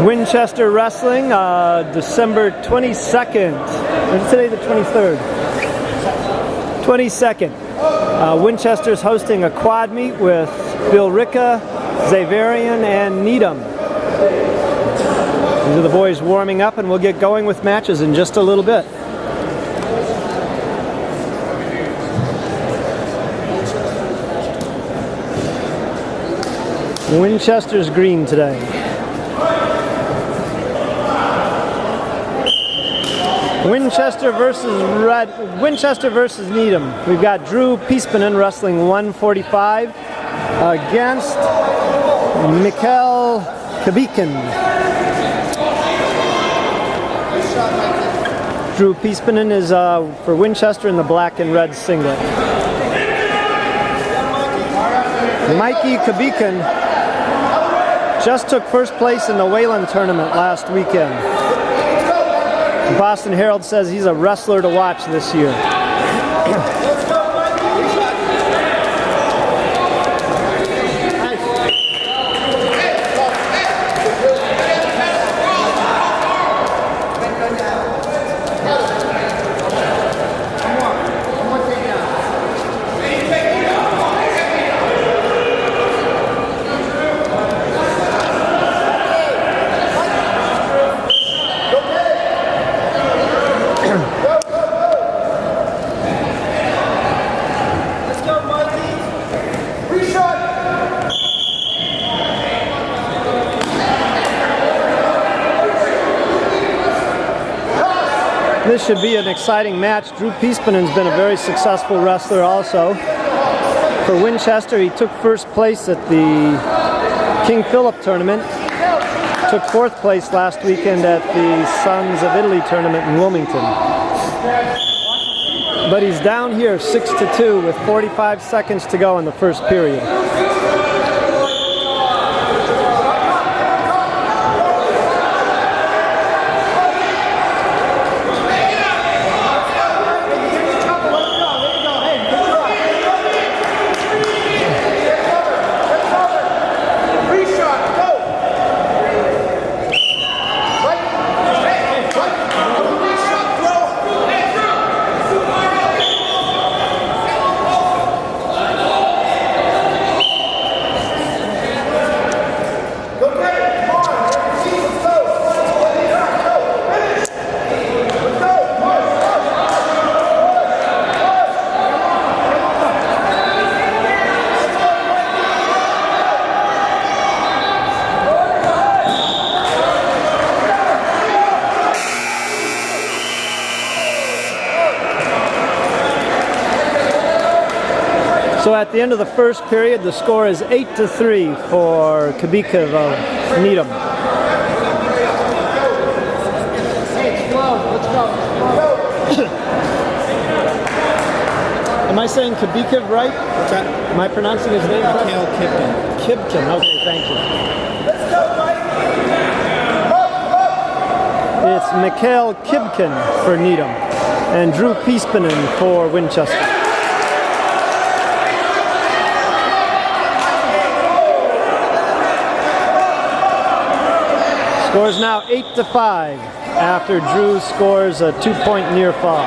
Winchester Wrestling, December 22nd. Or today the 23rd? 22nd. Winchester's hosting a quad meet with Bill Ricca, Zavarian, and Needham. These are the boys warming up, and we'll get going with matches in just a little bit. Winchester's green today. Winchester versus Needham. We've got Drew Peaspinen wrestling 145 against Mikhail Kabikin. Drew Peaspinen is for Winchester in the black and red singlet. Mikey Kabikin just took first place in the Wayland tournament last weekend. The Boston Herald says he's a wrestler to watch this year. This should be an exciting match. Drew Peaspinen's been a very successful wrestler also. For Winchester, he took first place at the King Philip tournament. Took fourth place last weekend at the Sons of Italy tournament in Wilmington. But he's down here 6-2 with 45 seconds to go in the first period. So at the end of the first period, the score is 8-3 for Kabikov of Needham. Am I saying Kabikov right? What's that? Am I pronouncing his name correct? Mikhail Kibkin. Kibkin, okay, thank you. It's Mikhail Kibkin for Needham and Drew Peaspinen for Winchester. Score is now 8-5 after Drew scores a 2-point near fall.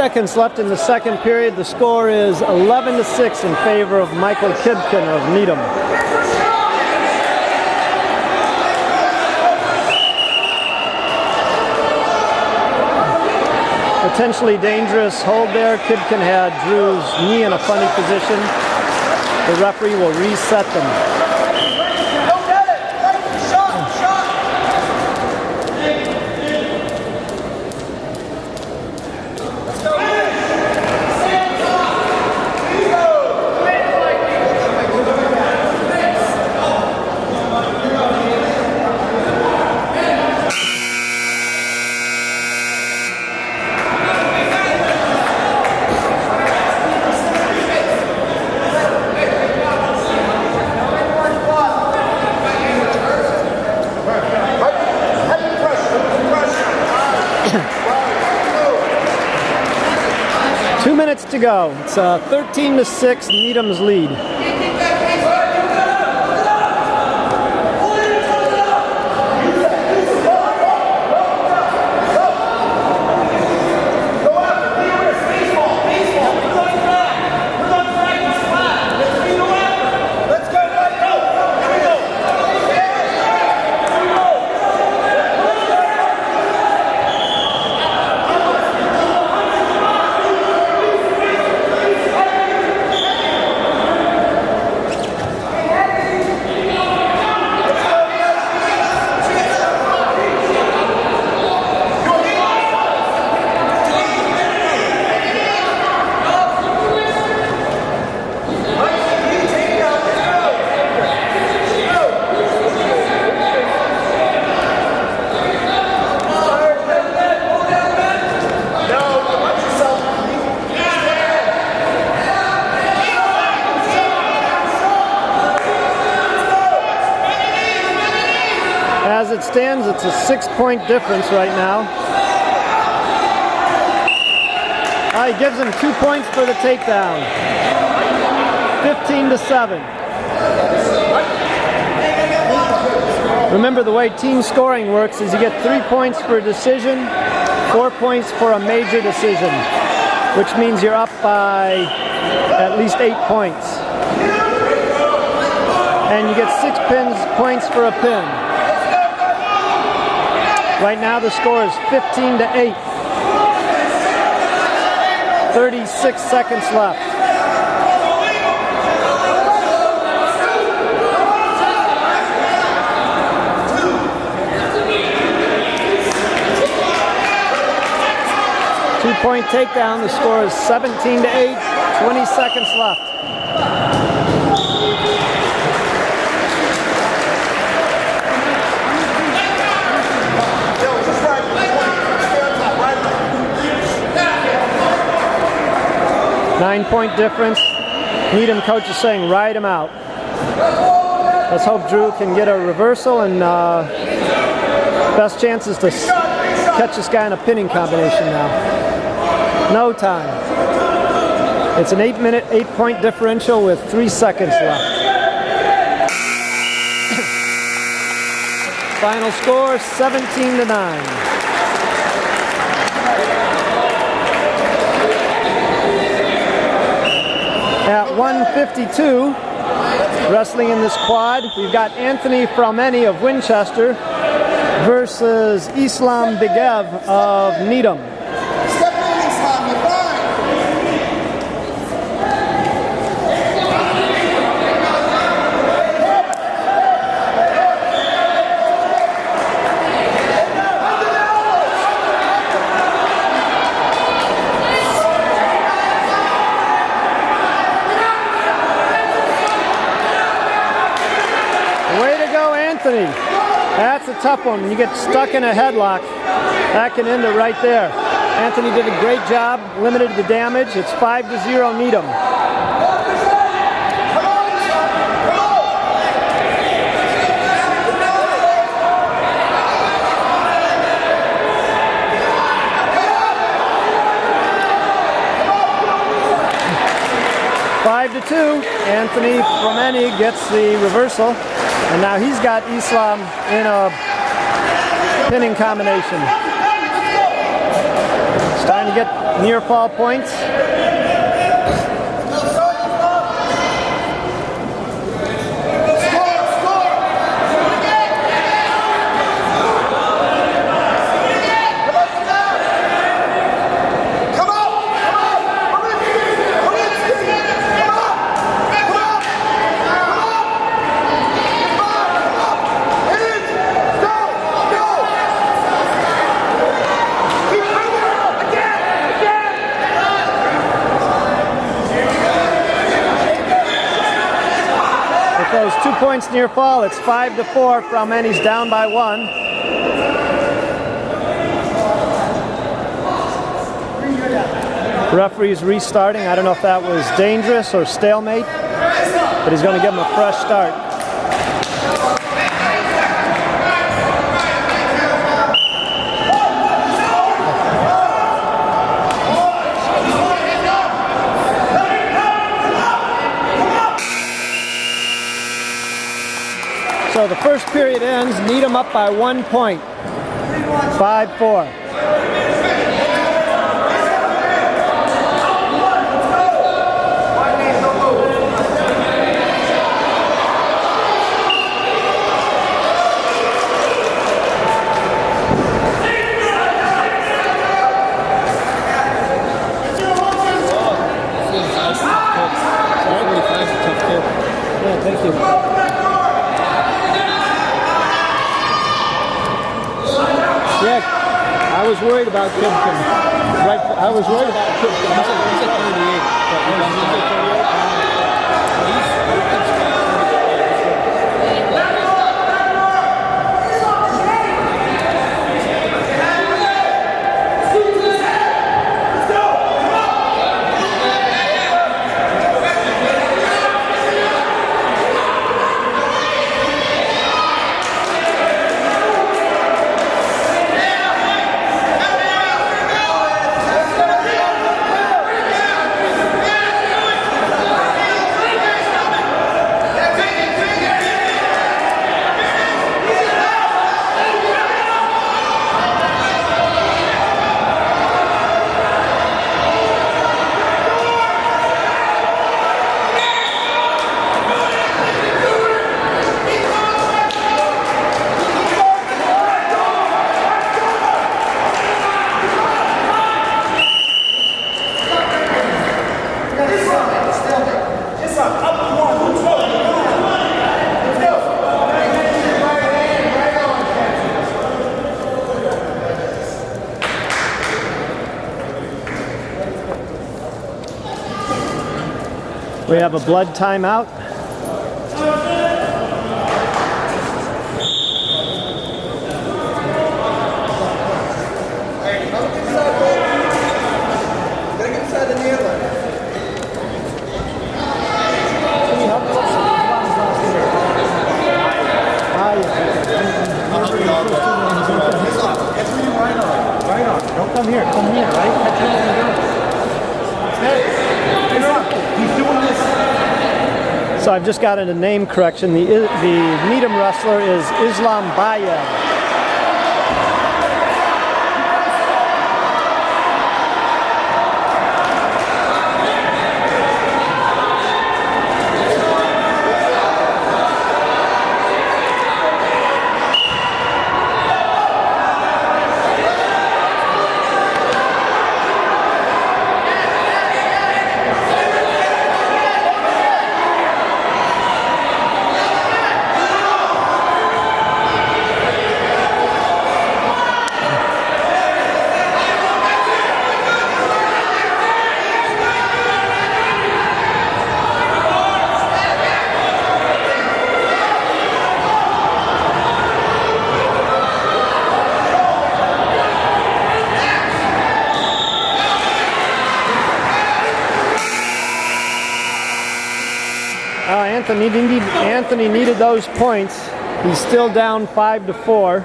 seconds left in the second period. The score is 11-6 in favor of Michael Kibkin of Needham. Potentially dangerous hold there. Kibkin had Drew's knee in a funny position. The referee will reset them. To go. It's 13-6, Needham's lead. As it stands, it's a 6-point difference right now. He gives him 2 points for the takedown. 15-7. Remember, the way team scoring works is you get 3 points for a decision, 4 points for a major decision, which means you're up by at least 8 points. And you get 6 points for a pin. Right now the score is 15-8. 36 seconds left. Two-point takedown. The score is 17-8. 20 seconds left. Nine-point difference. Needham coach is saying ride him out. Let's hope Drew can get a reversal, and best chances to catch this guy in a pinning combination now. No time. It's an 8-point differential with 3 seconds left. Final score 17-9. At 152, wrestling in this quad, we've got Anthony Fromeni of Winchester versus Islam Bigev of Needham. Step in, Islam, you're fine. Anthony, that's a tough one. When you get stuck in a headlock, that can end it right there. Anthony did a great job, limited the damage. It's 5-0 Needham. Anthony Fromeni gets the reversal, and now he's got Islam in a pinning combination. Starting to get near fall points. Those 2 points near fall. It's 5-4. Fraumeny's down by 1. Referee's restarting. I don't know if that was dangerous or stalemate, but he's going to give him a fresh start. So the first period ends, Needham up by 1 point, 5-4. Thank you. Yeah, I was worried about Kipken. Right, I was worried about Kipken. He's at 38. We have a blood timeout. Don't come here, right? He's doing this. So I've just gotten a name correction. The Needham wrestler is Islam Bayev. Anthony needed those points. He's still down 5-4.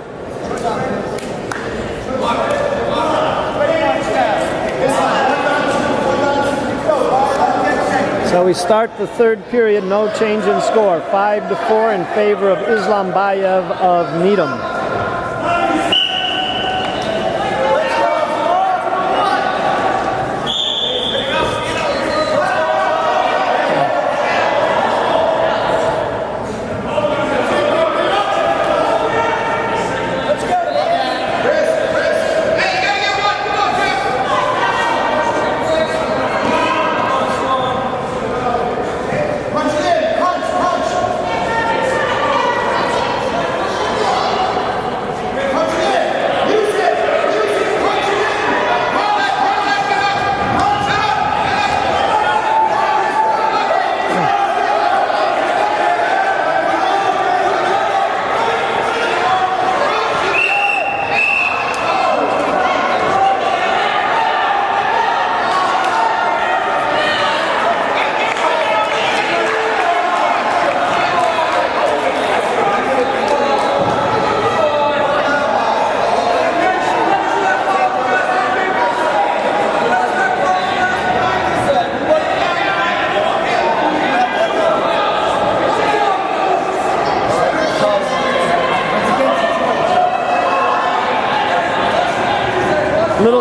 So we start the third period, no change in score, 5-4 in favor of Islam Bayev of Needham.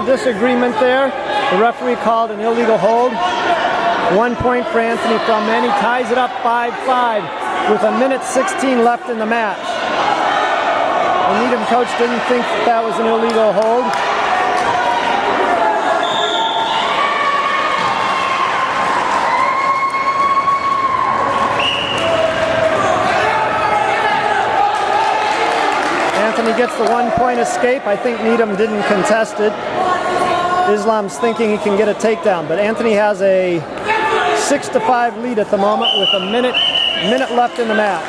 disagreement there. The referee called an illegal hold. 1 point for Anthony Fromeni, ties it up 5-5 with 1:16 left in the match. The Needham coach didn't think that was an illegal hold. Anthony gets the 1 point escape. I think Needham didn't contest it. Islam's thinking he can get a takedown, but Anthony has a 6-5 lead at the moment with a minute left in the match.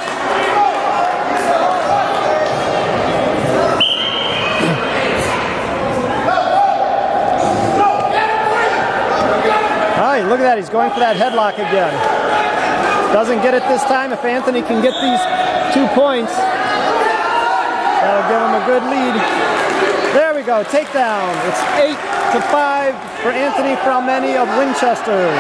All right, look at that. He's going for that headlock again. Doesn't get it this time. If Anthony can get these 2 points, that'll give him a good lead. There we go, takedown. It's 8-5 for Anthony Fromeni of Winchester.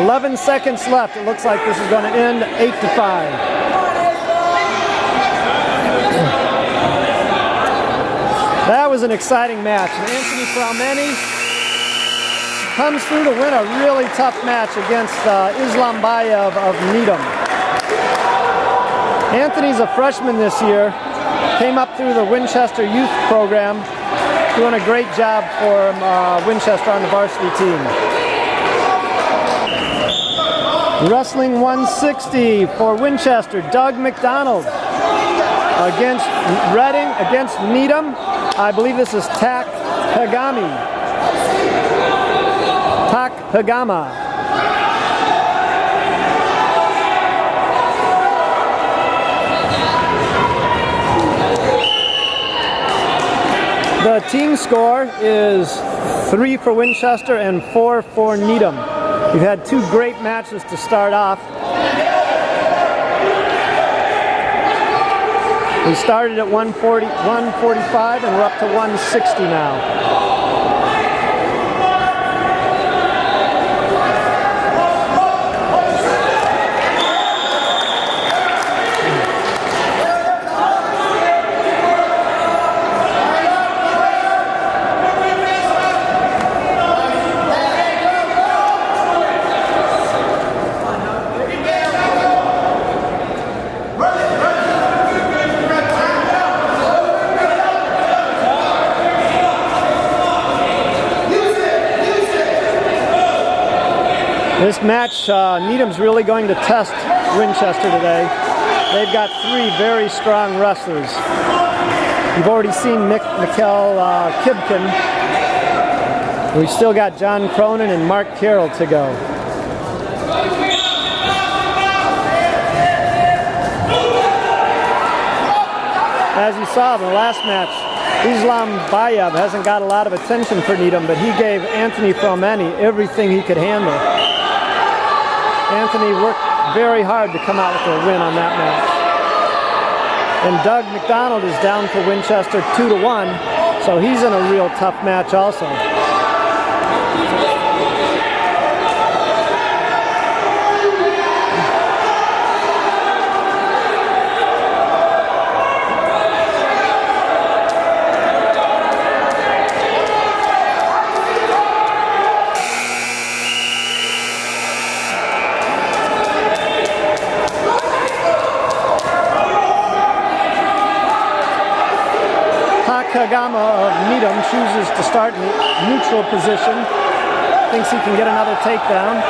11 seconds left. It looks like this is going to end 8-5. That was an exciting match. And Anthony Fromeni comes through to win a really tough match against Islam Bayev of Needham. Anthony's a freshman this year. Came up through the Winchester youth program. Doing a great job for Winchester on the varsity team. Wrestling 160 for Winchester, Doug McDonald against Reading, against Needham. I believe this is Tak Hagami. Tak Hagama. The team score is 3 for Winchester and 4 for Needham. We've had 2 great matches to start off. We started at 145 and we're up to 160 now. This match, Needham's really going to test Winchester today. They've got 3 very strong wrestlers. You've already seen Mikkel Kibkin. We've still got John Cronin and Mark Carroll to go. As you saw in the last match, Islam Bayev hasn't got a lot of attention for Needham, but he gave Anthony Fromeni everything he could handle. Anthony worked very hard to come out with a win on that match. And Doug McDonald is down for Winchester 2-1, so he's in a real tough match also. Kagama of Needham chooses to start in neutral position. Thinks he can get another takedown.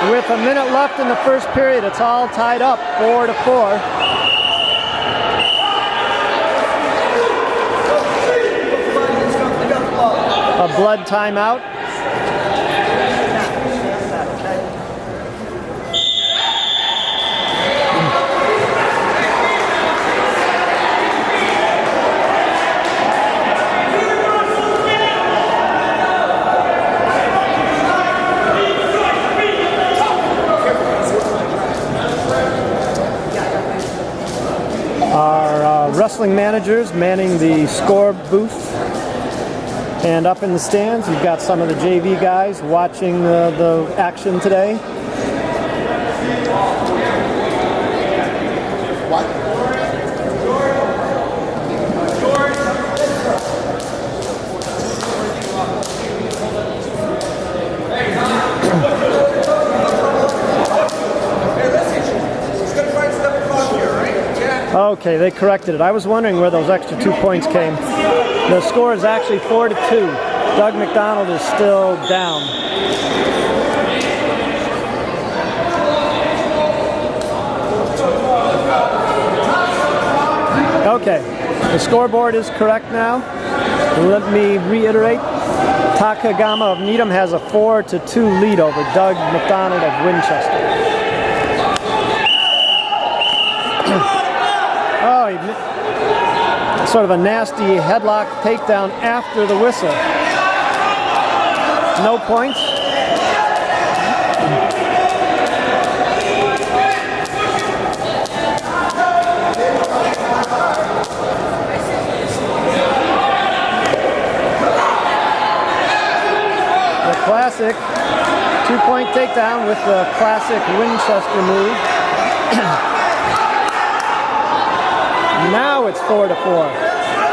With a minute left in the first period, it's all tied up, 4-4. A blood timeout. Our wrestling managers manning the score booth. And up in the stands, we've got some of the JV guys watching the action today. Okay, they corrected it. I was wondering where those extra 2 points came. The score is actually 4-2. Doug McDonald is still down. Okay, the scoreboard is correct now. Let me reiterate. Takagama of Needham has a 4-2 lead over Doug McDonald of Winchester. Sort of a nasty headlock takedown after the whistle. No points. The classic 2-point takedown with the classic Winchester move. Now it's 4-4.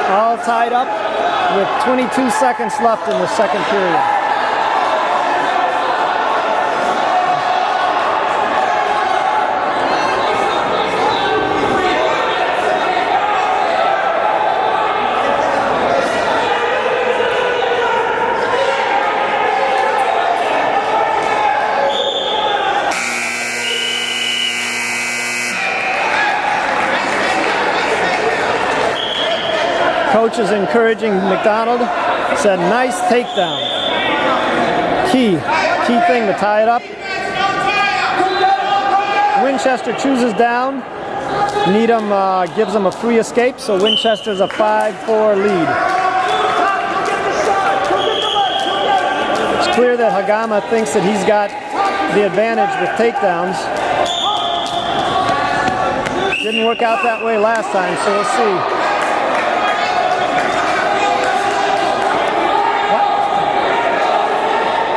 All tied up with 22 seconds left in the second period. Coach is encouraging McDonald, said nice takedown. Key thing to tie it up. Winchester chooses down. Needham gives them a free escape, so Winchester's a 5-4 lead. It's clear that Hagama thinks that he's got the advantage with takedowns. Didn't work out that way last time, so we'll see.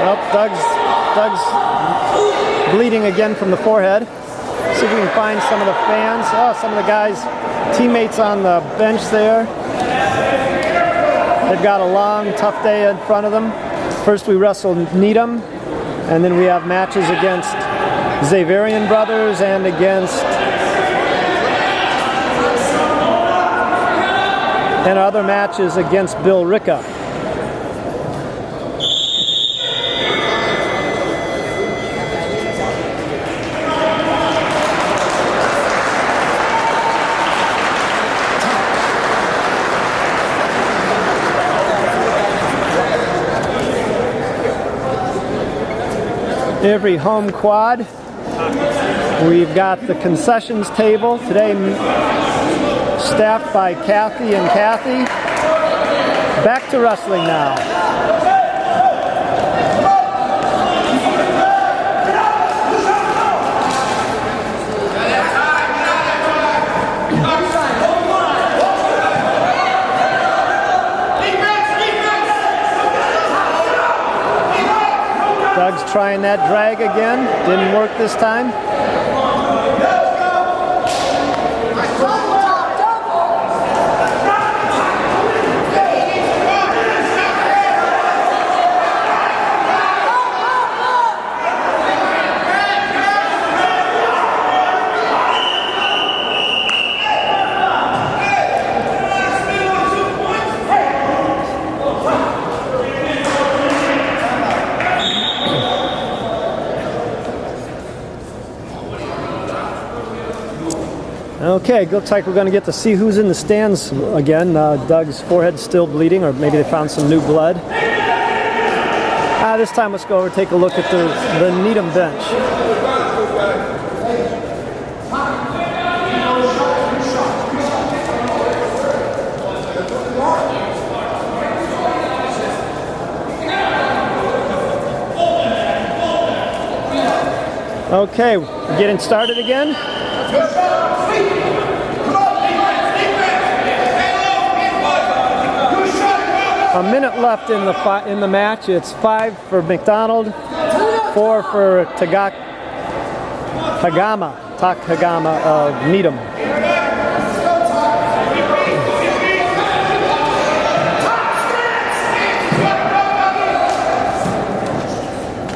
Well, Doug's bleeding again from the forehead. See if we can find some of the fans. Oh, some of the guys, teammates on the bench there. They've got a long, tough day in front of them. First we wrestle Needham, and then we have matches against Xaverian Brothers and against and other matches against Bill Ricca. Every home quad, we've got the concessions table today, staffed by Kathy and Kathy. Back to wrestling now. Doug's trying that drag again. Didn't work this time. Okay, looks like we're going to get to see who's in the stands again. Doug's forehead's still bleeding, or maybe they found some new blood. This time let's go over and take a look at the Needham bench. Okay, we're getting started again. A minute left in the match. It's 5 for McDonald, 4 for Takagama of Needham.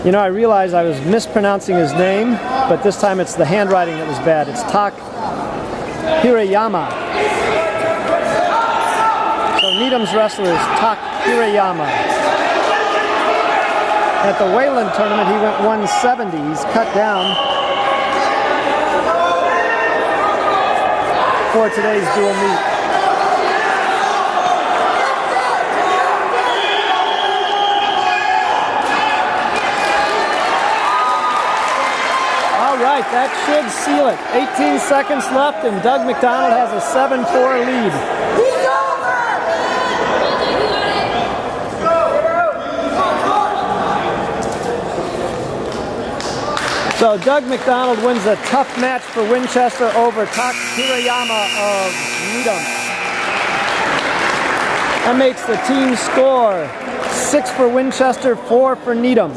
You know, I realized I was mispronouncing his name, but this time it's the handwriting that was bad. It's Tak Hirayama. So Needham's wrestler is Tak Hirayama. At the Wayland tournament, he went 170. He's cut down for today's dual meet. All right, that should seal it. 18 seconds left, and Doug McDonald has a 7-4 lead. So Doug McDonald wins a tough match for Winchester over Tak Hirayama of Needham. That makes the team score 6 for Winchester, 4 for Needham.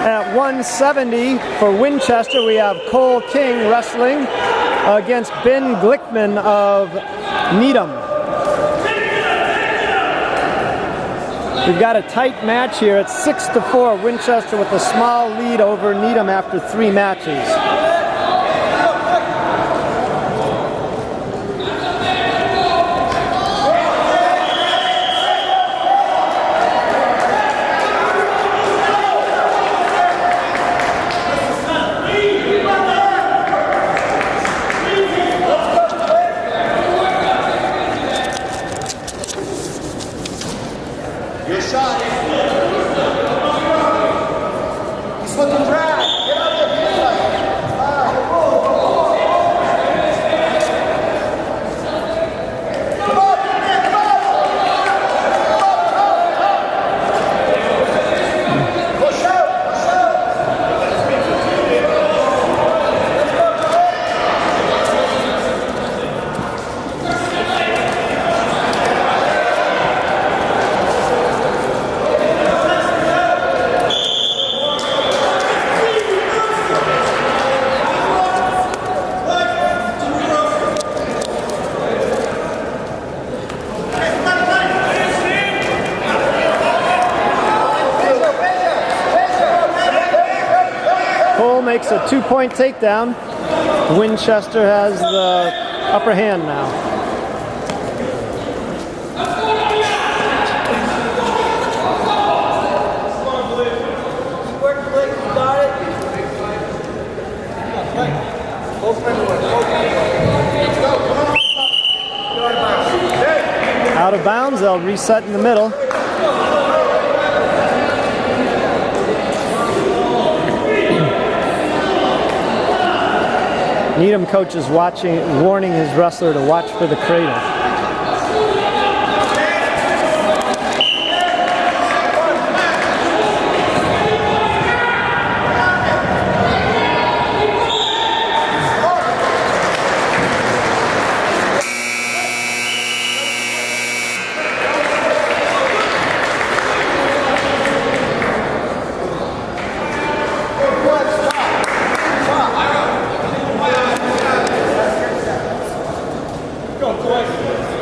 At 170 for Winchester, we have Cole King wrestling against Ben Glickman of Needham. We've got a tight match here at 6-4. Winchester with a small lead over Needham after 3 matches. Good shot. He's looking drag. Get up there. Come on, man, come on. Push out, push out. Cole makes a 2-point takedown. Winchester has the upper hand now. Out of bounds, they'll reset in the middle. Needham coach is warning his wrestler to watch for the cradle. Go, boys.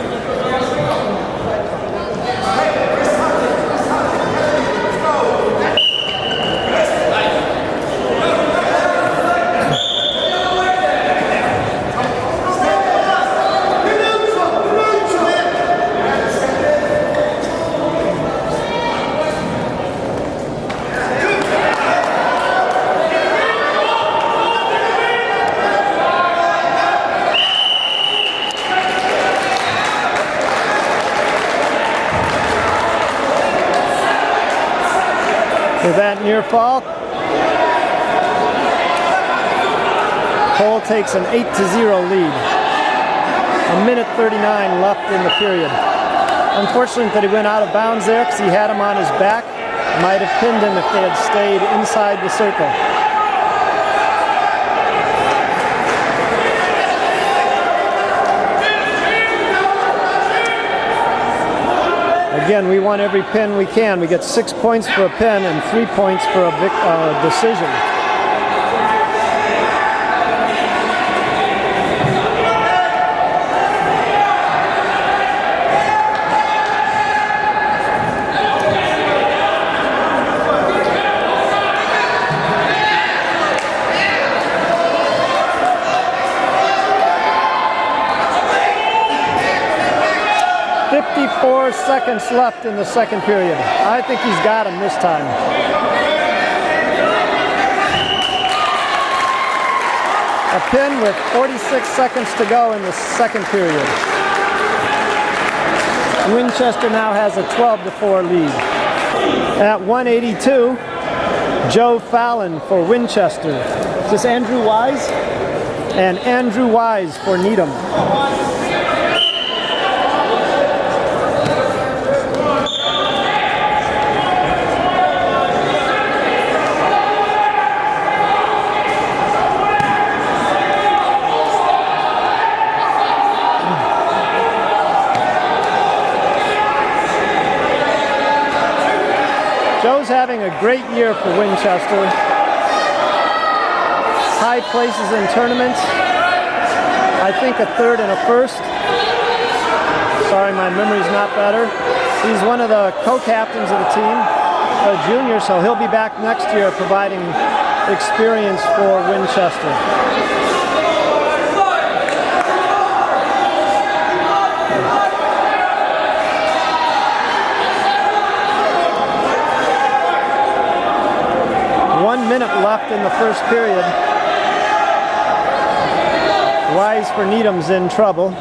With that near fall, Cole takes an 8-0 lead. A minute 39 left in the period. Unfortunate that he went out of bounds there because he had him on his back. Might have pinned him if they had stayed inside the circle. Again, we want every pin we can. We get 6 points for a pin and 3 points for a decision. Seconds left in the second period. I think he's got him this time. A pin with 46 seconds to go in the second period. Winchester now has a 12-4 lead. At 182, Joe Fallon for Winchester. Is this Andrew Wise? And Andrew Wise for Needham. Joe's having a great year for Winchester. High places in tournaments. I think a third and a first. Sorry, my memory's not better. He's one of the co-captains of the team, a junior, so he'll be back next year providing experience for Winchester. Minute left in the first period. Wise for Needham's in trouble.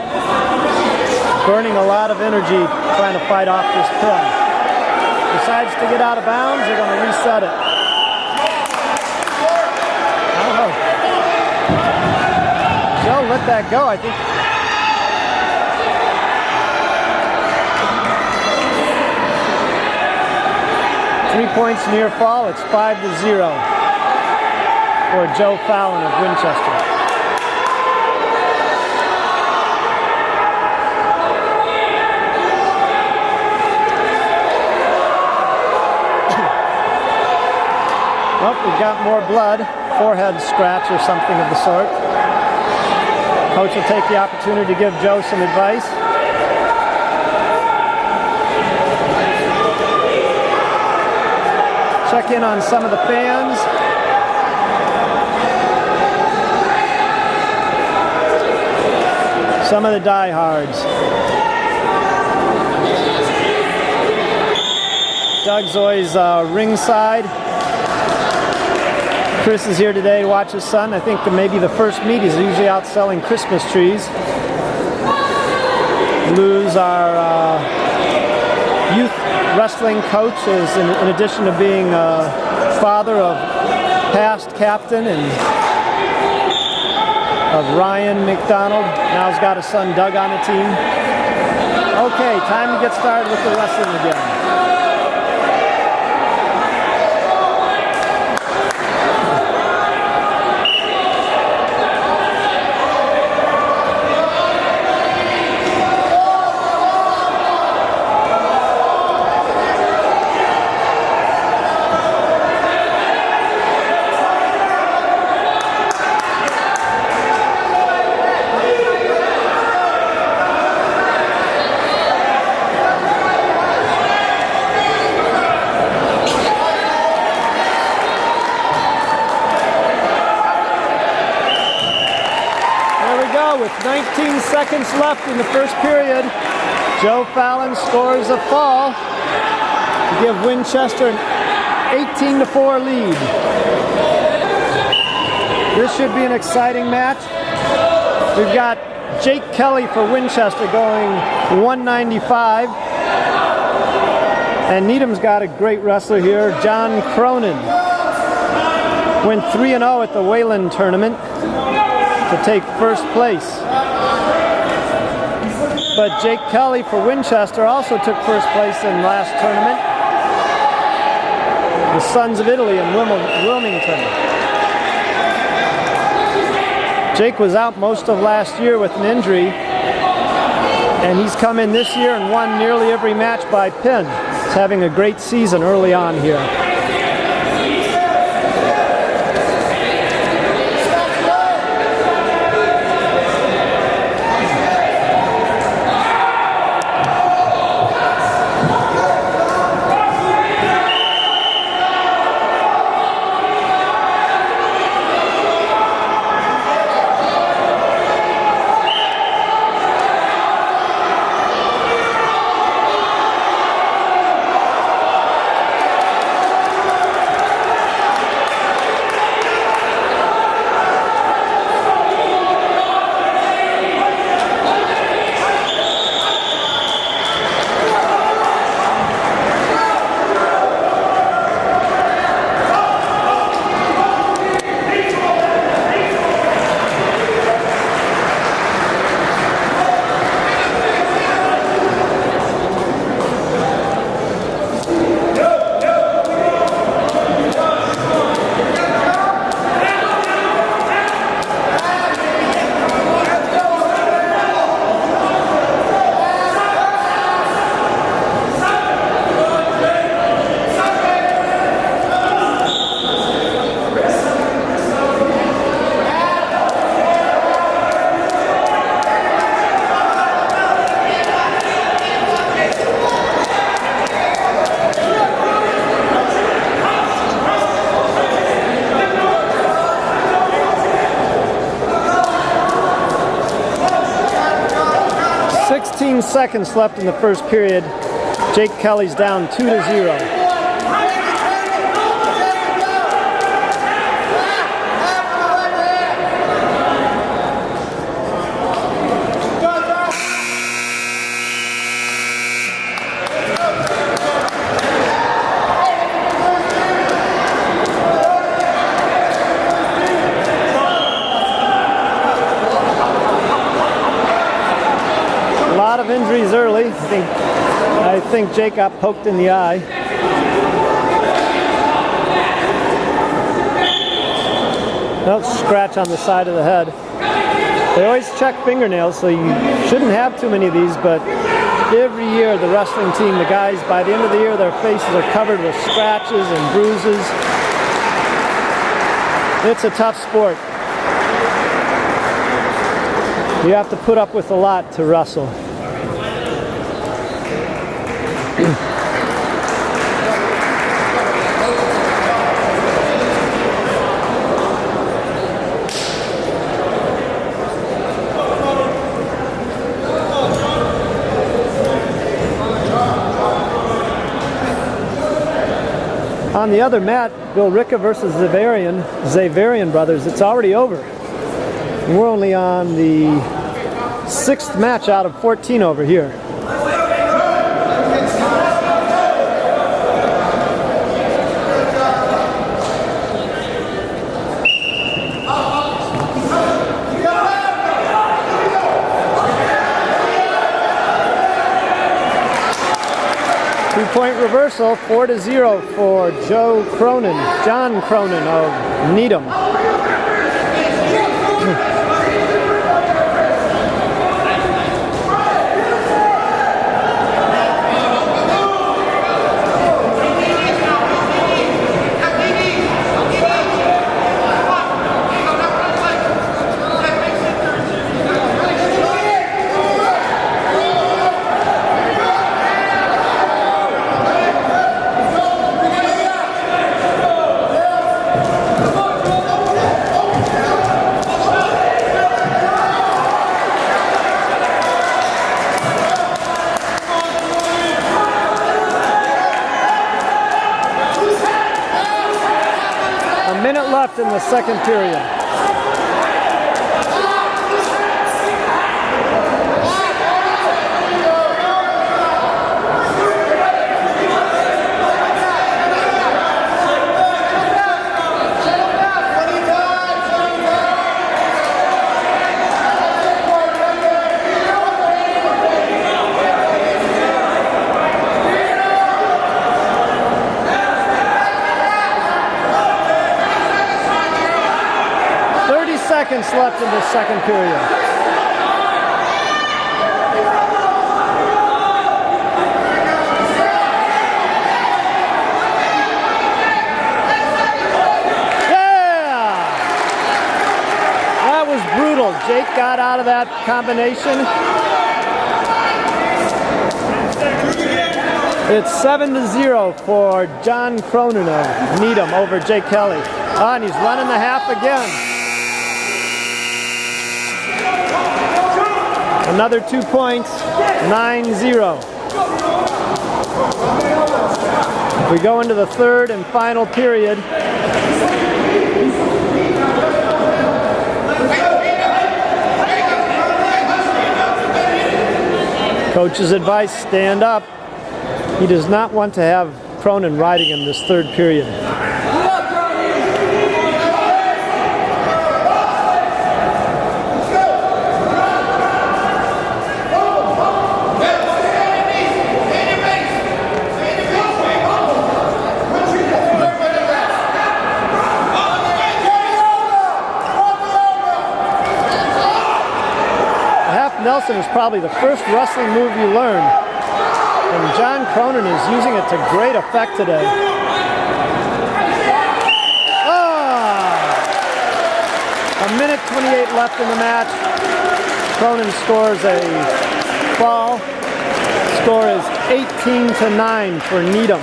Burning a lot of energy trying to fight off this pin. Decides to get out of bounds. They're going to reset it. Oh. Joe let that go, I think. Three points near fall. It's 5-0. For Joe Fallon of Winchester. Well, we've got more blood, forehead scratch or something of the sort. Coach will take the opportunity to give Joe some advice. Check in on some of the fans. Some of the diehards. Doug's always ringside. Chris is here today to watch his son. I think maybe the first meet he's usually out selling Christmas trees. Lou's our youth wrestling coach, is in addition to being father of past captain and of Ryan McDonald. Now he's got a son, Doug, on the team. Okay, time to get started with the wrestling again. With 19 seconds left in the first period, Joe Fallon scores a fall to give Winchester an 18-4 lead. This should be an exciting match. We've got Jake Kelly for Winchester going 195. And Needham's got a great wrestler here, John Cronin. Went 3-0 at the Wayland tournament to take first place. But Jake Kelly for Winchester also took first place in last tournament. The Sons of Italy in Wilmington. Jake was out most of last year with an injury, and he's come in this year and won nearly every match by pin. He's having a great season early on here. Seconds left in the first period. Jake Kelly's down 2-0. Of injuries early. I think Jake got poked in the eye. No scratch on the side of the head. They always check fingernails, so you shouldn't have too many of these, but every year the wrestling team, the guys, by the end of the year, their faces are covered with scratches and bruises. It's a tough sport. You have to put up with a lot to wrestle. On the other mat, Bill Ricca versus Zavarian brothers, it's already over. And we're only on the 6th match out of 14 over here. Two-point reversal, 4-0 for John Cronin of Needham. Minute left in the second period. seconds left in the second period. That was brutal. Jake got out of that combination. It's 7-0 for John Cronin of Needham over Jake Kelly. Oh, and he's running the half again. Another 2 points, 9-0. We go into the third and final period. Coach's advice, stand up. He does not want to have Cronin riding him this third period. Nelson is probably the first wrestling move you learn, and John Cronin is using it to great effect today. A minute 28 left in the match. Cronin scores a fall. Score is 18-9 for Needham.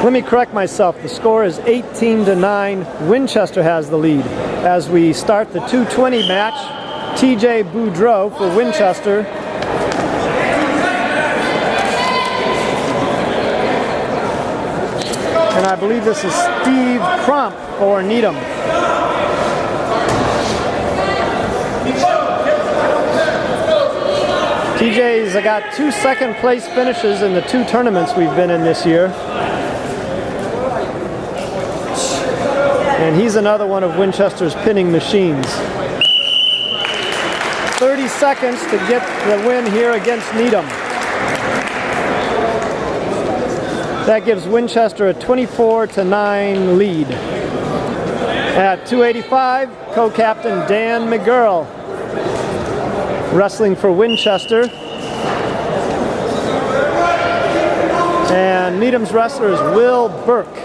Let me correct myself. The score is 18-9. Winchester has the lead. As we start the 2:20 match, TJ Boudreau for Winchester. And I believe this is Steve Crump for Needham. TJ's got 2 second place finishes in the 2 tournaments we've been in this year. And he's another one of Winchester's pinning machines. 30 seconds to get the win here against Needham. That gives Winchester a 24-9 lead. At 285, co-captain Dan McGurl, wrestling for Winchester. And Needham's wrestler is Will Burke.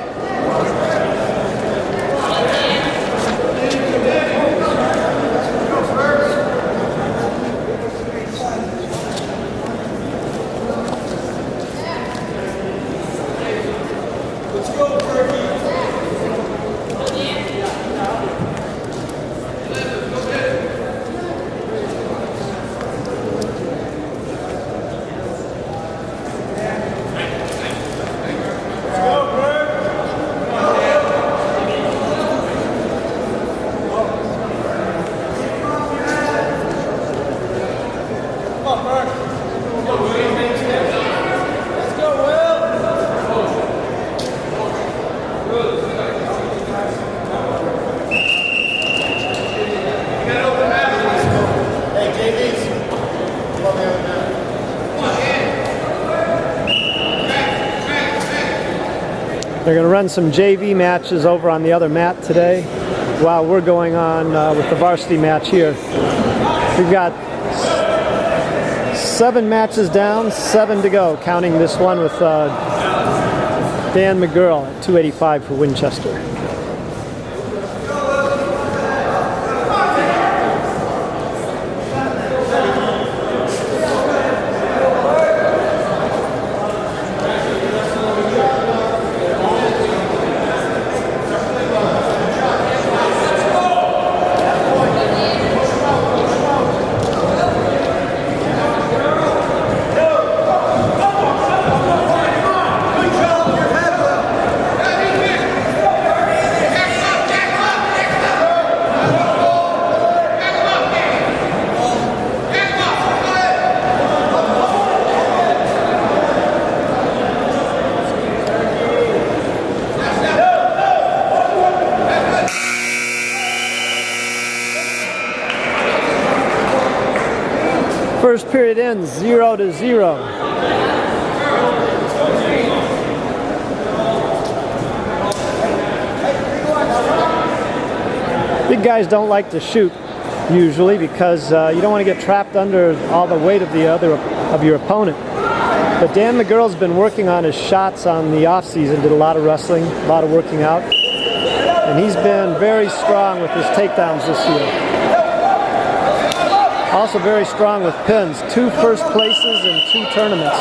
They're going to run some JV matches over on the other mat today while we're going on with the varsity match here. We've got 7 matches down, 7 to go, counting this one with Dan McGurl at 285 for Winchester. First period ends 0-0. big guys don't like to shoot usually because you don't want to get trapped under all the weight of your opponent. But Dan McGurl's been working on his shots on the off season, did a lot of wrestling, a lot of working out, and he's been very strong with his takedowns this year. Also very strong with pins, 2 first places in 2 tournaments.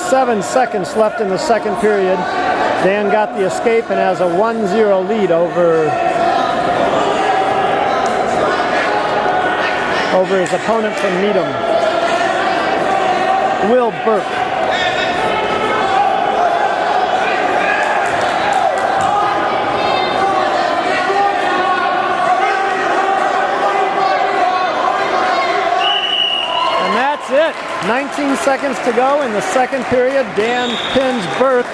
7 seconds left in the second period. Dan got the escape and has a 1-0 lead over his opponent from Needham, Will Burke. And that's it. 19 seconds to go in the second period. Dan pins Burke,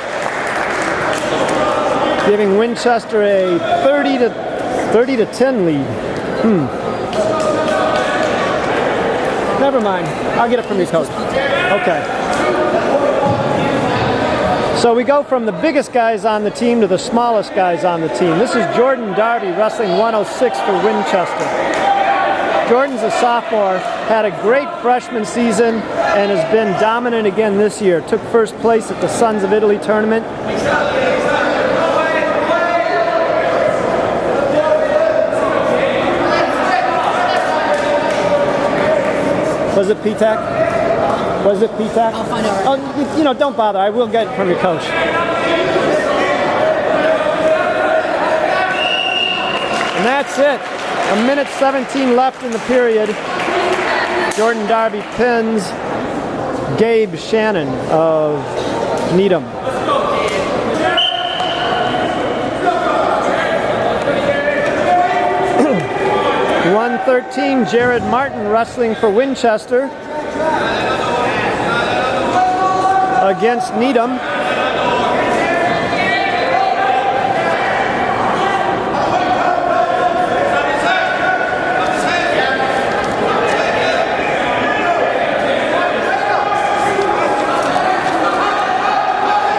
giving Winchester a 30 to 10 lead. Never mind. I'll get it from you, coach. Okay. So we go from the biggest guys on the team to the smallest guys on the team. This is Jordan Darby wrestling 106 for Winchester. Jordan's a sophomore, had a great freshman season, and has been dominant again this year. Took first place at the Sons of Italy tournament. Was it PTAC? Was it PTAC? I'll find out. Oh, you know, don't bother. I will get it from your coach. And that's it. 1:17 left in the period. Jordan Darby pins Gabe Shannon of Needham. (1:13) Jared Martin wrestling for Winchester against Needham.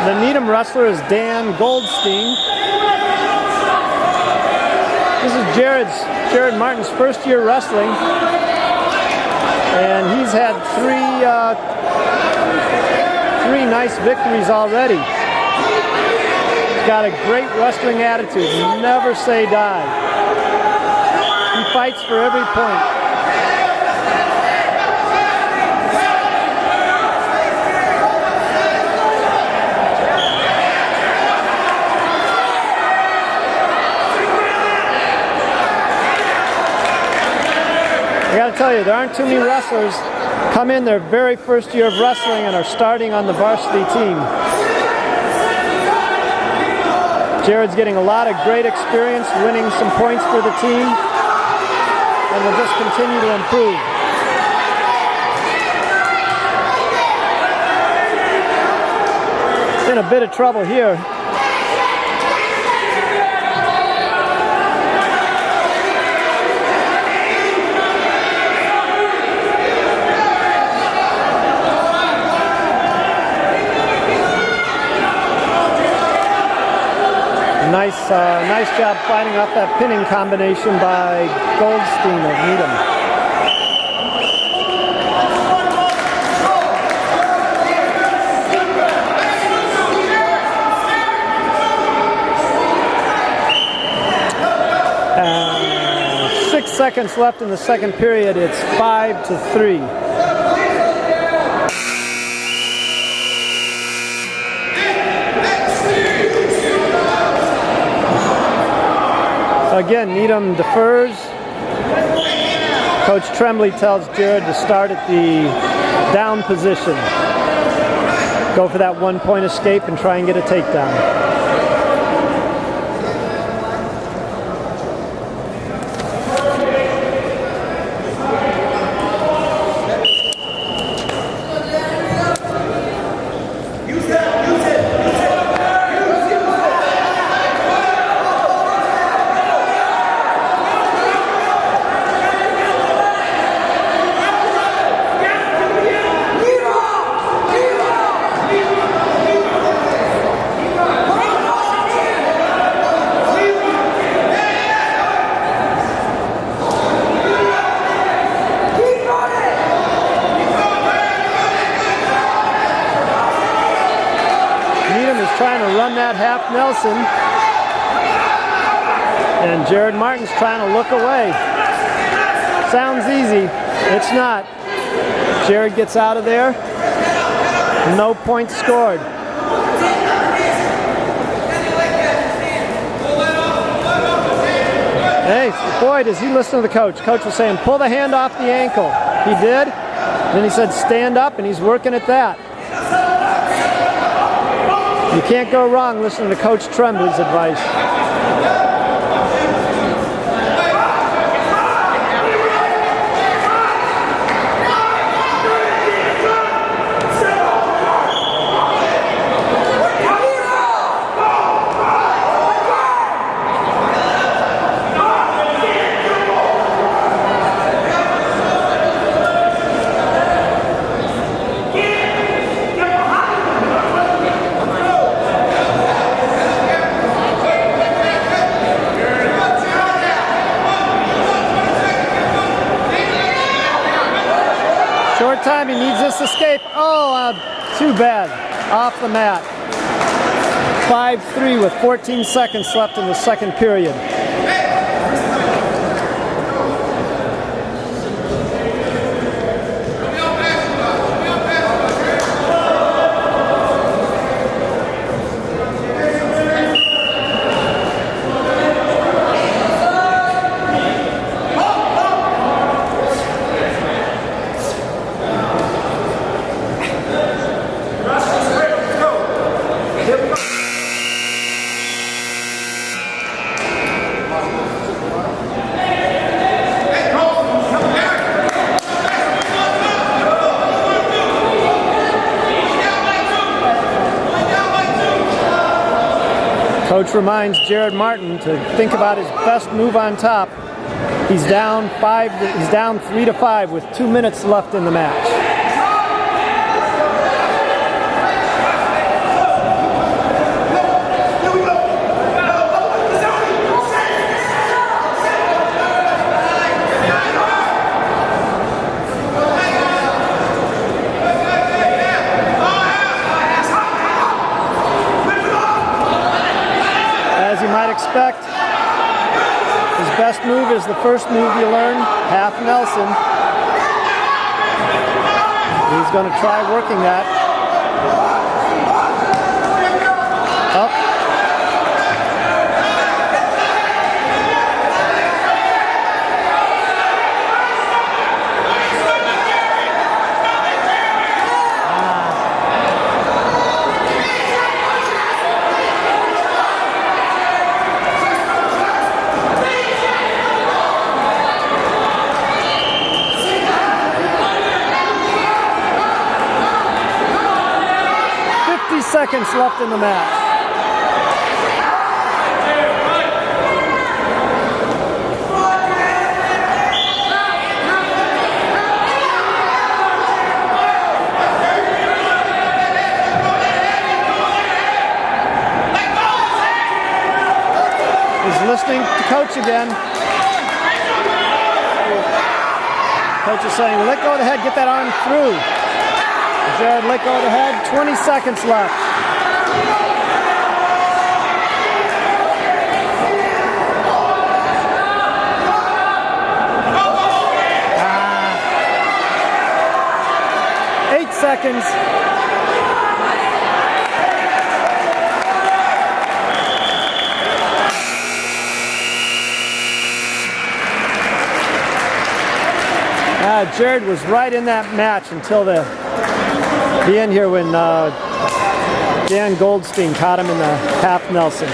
The Needham wrestler is Dan Goldstein. This is Jared Martin's first year wrestling, and he's had three nice victories already. He's got a great wrestling attitude, never say die. He fights for every point. I gotta tell you, there aren't too many wrestlers come in their very first year of wrestling and are starting on the varsity team. Jared's getting a lot of great experience, winning some points for the team, and will just continue to improve. In a bit of trouble here. Nice job fighting off that pinning combination by Goldstein of Needham. And 6 seconds left in the second period. It's 5-3. So again, Needham defers. Coach Tremblay tells Jared to start at the down position. Go for that 1-point escape and try and get a takedown. Trying to run that half Nelson, and Jared Martin's trying to look away. Sounds easy, it's not. Jared gets out of there, no points scored. Hey, boy, does he listen to the coach. Coach was saying, pull the hand off the ankle. He did. Then he said, stand up, and he's working at that. You can't go wrong listening to Coach Tremblay's advice. Short time, he needs this escape. Oh, too bad. Off the mat. 5-3 with 14 seconds left in the second period. Coach reminds Jared Martin to think about his best move on top. He's down 3-5 with 2 minutes left in the match. As you might expect, his best move is the first move you learn, half Nelson. He's going to try working that. Up. Seconds left in the match. listening to Coach again. Coach is saying, let go of the head, get that arm through. Jared, let go of the head, 20 seconds left. Seconds. Jared was right in that match until the end here when Dan Goldstein caught him in the half Nelson.